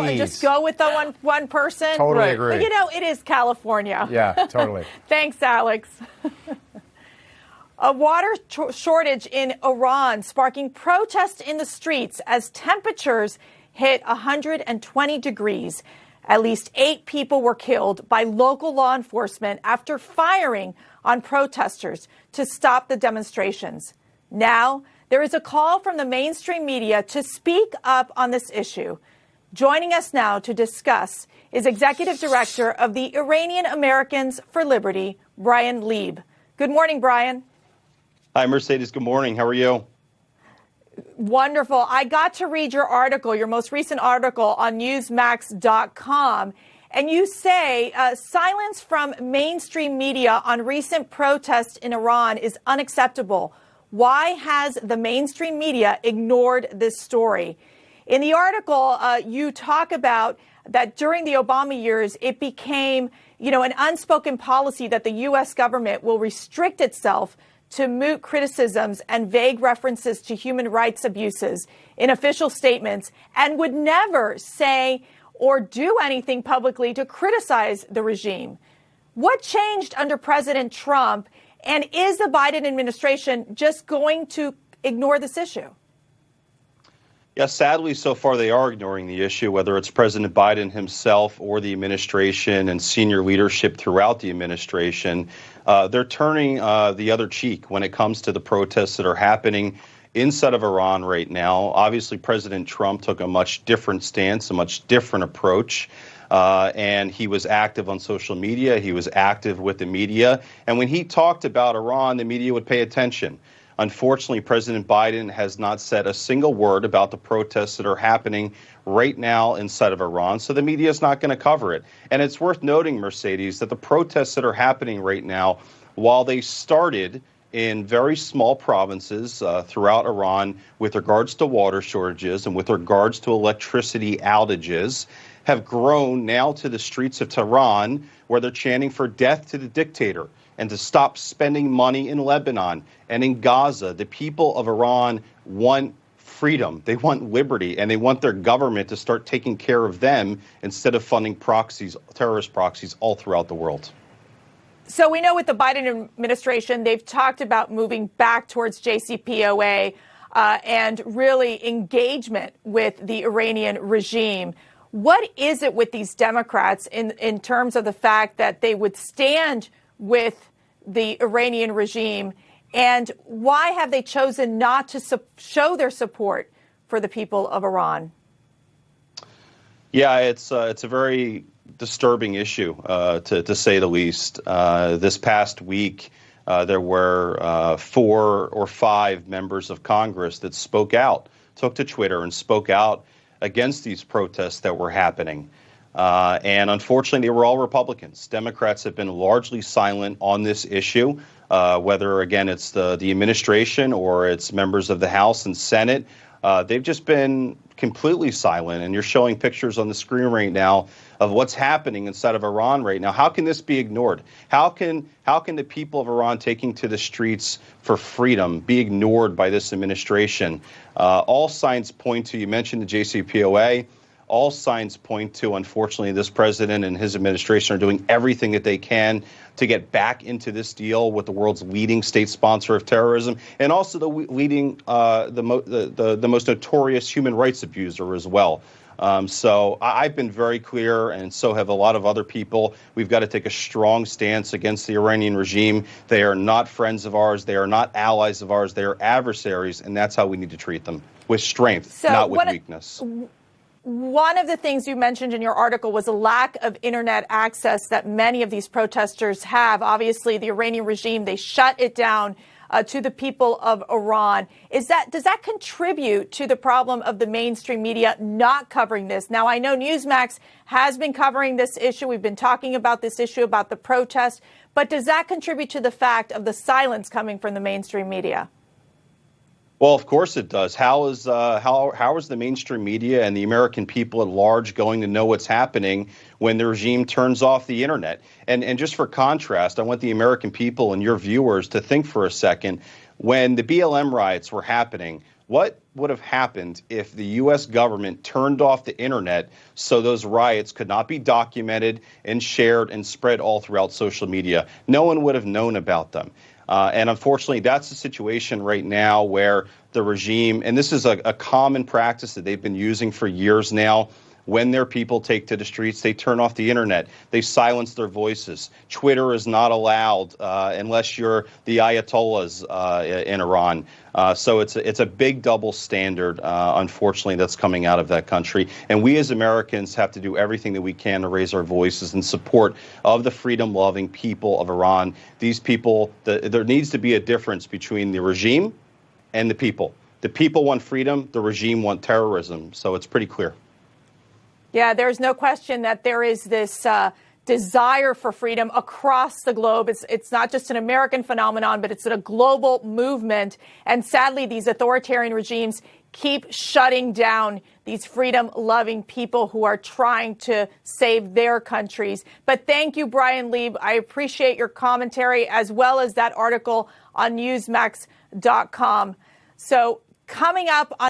now and just go with the one person? Totally agree. But, it is California. Yeah, totally. Thanks, Alex. A water shortage in Iran sparking protests in the streets as temperatures hit 120 degrees. At least 8 people were killed by local law enforcement after firing on protesters to stop the demonstrations. Now, there is a call from the mainstream media to speak up on this issue. Joining us now to discuss is Executive Director of the Iranian Americans for Liberty, Bryan Leib. Good morning, Bryan. Hi, Mercedes. Good morning. How are you? Wonderful. I got to read your article, your most recent article on Newsmax.com, and you say silence from mainstream media on recent protests in Iran is unacceptable. Why has the mainstream media ignored this story? In the article, you talk about that during the Obama years, it became, an unspoken policy that the U.S. government will restrict itself to moot criticisms and vague references to human rights abuses in official statements and would never say or do anything publicly to criticize the regime. What changed under President Trump, and is the Biden administration just going to ignore this issue? Yeah, sadly, so far they are ignoring the issue, whether it's President Biden himself or the administration and senior leadership throughout the administration. They're turning the other cheek when it comes to the protests that are happening inside of Iran right now. Obviously, President Trump took a much different stance, a much different approach. And he was active on social media. He was active with the media. And when he talked about Iran, the media would pay attention. Unfortunately, President Biden has not said a single word about the protests that are happening right now inside of Iran, so the media is not going to cover it. And it's worth noting, Mercedes, that the protests that are happening right now, while they started in very small provinces throughout Iran with regards to water shortages and with regards to electricity outages, have grown now to the streets of Tehran, where they're chanting for death to the dictator and to stop spending money in Lebanon and in Gaza. The people of Iran want freedom. They want liberty, and they want their government to start taking care of them instead of funding proxies, terrorist proxies all throughout the world. So we know with the Biden administration, they've talked about moving back towards JCPOA and really engagement with the Iranian regime. What is it with these Democrats in terms of the fact that they would stand with the Iranian regime, and why have they chosen not to show their support for the people of Iran? Yeah, it's a very disturbing issue, to say the least. This past week, there were 4 or 5 members of Congress that spoke out, took to Twitter and spoke out against these protests that were happening. And unfortunately, they were all Republicans. Democrats have been largely silent on this issue, whether, again, it's the administration or it's members of the House and Senate. They've just been completely silent. And you're showing pictures on the screen right now of what's happening inside of Iran right now. How can this be ignored? How can the people of Iran taking to the streets for freedom be ignored by this administration? All signs point to, you mentioned the JCPOA, all signs point to, unfortunately, this president and his administration are doing everything that they can to get back into this deal with the world's leading state sponsor of terrorism, and also the leading, the most notorious human rights abuser as well. So I've been very clear, and so have a lot of other people. We've got to take a strong stance against the Iranian regime. They are not friends of ours. They are not allies of ours. They are adversaries, and that's how we need to treat them, with strength, not with weakness. One of the things you mentioned in your article was a lack of internet access that many of these protesters have. Obviously, the Iranian regime, they shut it down to the people of Iran. Does that contribute to the problem of the mainstream media not covering this? Now, I know Newsmax has been covering this issue. We've been talking about this issue, about the protest. But does that contribute to the fact of the silence coming from the mainstream media? Well, of course it does. How is the mainstream media and the American people at large going to know what's happening when the regime turns off the internet? And just for contrast, I want the American people and your viewers to think for a second. When the BLM riots were happening What would have happened if the U.S. government turned off the internet so those riots could not be documented and shared and spread all throughout social media? No one would have known about them. And unfortunately, that's the situation right now where the regime, and this is a common practice that they've been using for years now, when their people take to the streets, they turn off the internet. They silence their voices. Twitter is not allowed unless you're the Ayatollahs in Iran. So it's a big double standard, unfortunately, that's coming out of that country. And we as Americans have to do everything that we can to raise our voices in support of the freedom-loving people of Iran. These people, there needs to be a difference between the regime and the people. The people want freedom. The regime want terrorism. So it's pretty clear. Yeah, there's no question that there is this desire for freedom across the globe. It's not just an American phenomenon, but it's a global movement. And sadly, these authoritarian regimes keep shutting down these freedom-loving people who are trying to save their countries. But thank you, Bryan Leib. I appreciate your commentary as well as that article on Newsmax.com. So coming up on